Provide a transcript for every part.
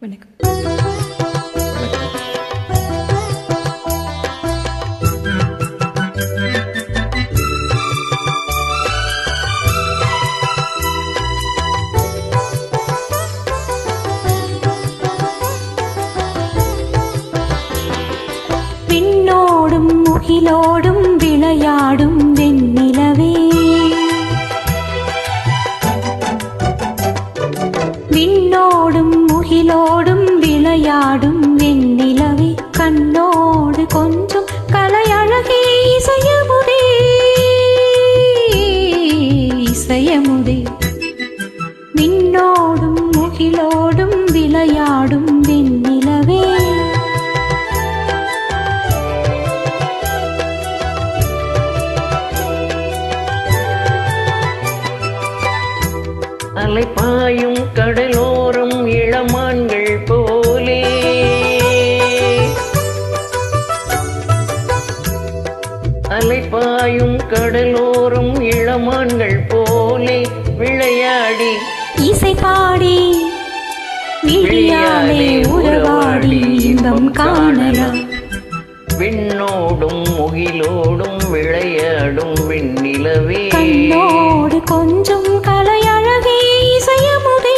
வணக்கம். விண்ணோடும் முகிலோடும் விளையாடும் வெண்ணிலவே, விண்ணோடும் முகிலோடும் விளையாடும் வெண்ணிலவே, கண்ணோடு கொஞ்சம் கலையழகே இசையமுதே, இசையமுதே. விண்ணோடும் முகிலோடும் விளையாடும் வெண்ணிலவே, அலைப்பாயும் கடலோரம் இளமான்கள் போலே, அலைப்பாயும் கடலோரம் இளமான்கள் போலே விளையாடி இசை பாடி விழியாலே உறவாடி இன்பம் காணலாம். விண்ணோடும் முகிலோடும் விளையாடும் வெண்ணிலவே, கண்ணோடு கொஞ்சம் கலையழகே இசையமுதே,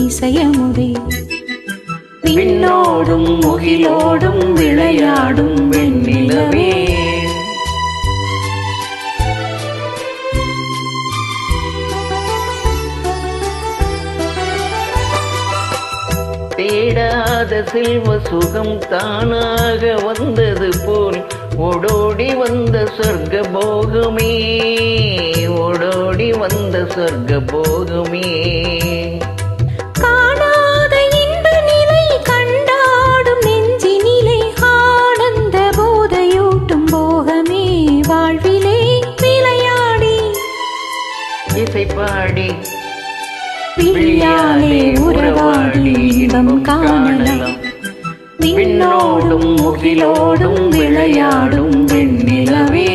இசையமுதே. விண்ணோடும் முகிலோடும் விளையாடும் வெண்ணிலவே. தேடாத செல்வ சுகம் தானாக வந்தது போல் ஓடோடி வந்த சொர்க்க போகமே, ஓடோடி வந்த சொர்க்க போகமே. காணாத இன்ப நிலை கண்டாடும் நெஞ்சினிலே ஆனந்த போதையூட்டும் போகமே, வாழ்விலே விளையாடி இசை பாடி விழியாலே உறவாடி இன்பம் காணலாம். விண்ணோடும் முகிலோடும் விளையாடும் வெண்ணிலவே,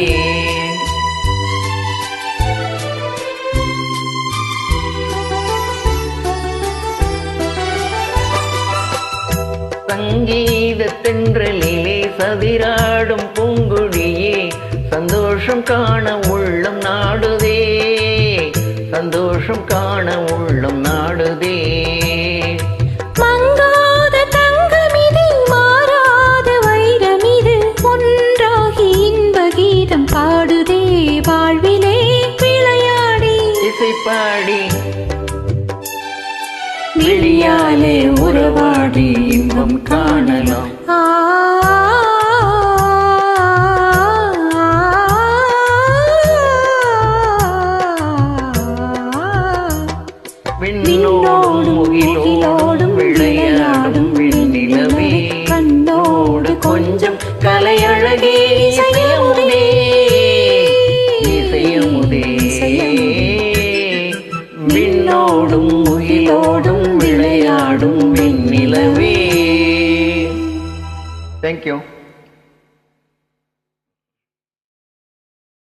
சங்கீத தென்றலிலே சதிராடும் பூங்குழியே, சந்தோஷம் காண உள்ளம் நாடுதே, சந்தோஷம் காண உள்ளம் நாடுதே. மங்காத தங்கமிது மாறாத வைரமிது, ஒன்றாகி இன்ப கீதம் பாடுதே, வாழ்விலே விளையாடி இசை பாடி விழியாலே உறவாடி இன்பம் காணலாம். விண்ணோடும் முகிலோடும் விளையாடும் வெண்ணிலவே, கண்ணோடு கொஞ்சம் கலையழகே இசையமுதே, இசையமுதே. விண்ணோடும் முகிலோடும் விளையாடும் வெண்ணிலவே. Thank you.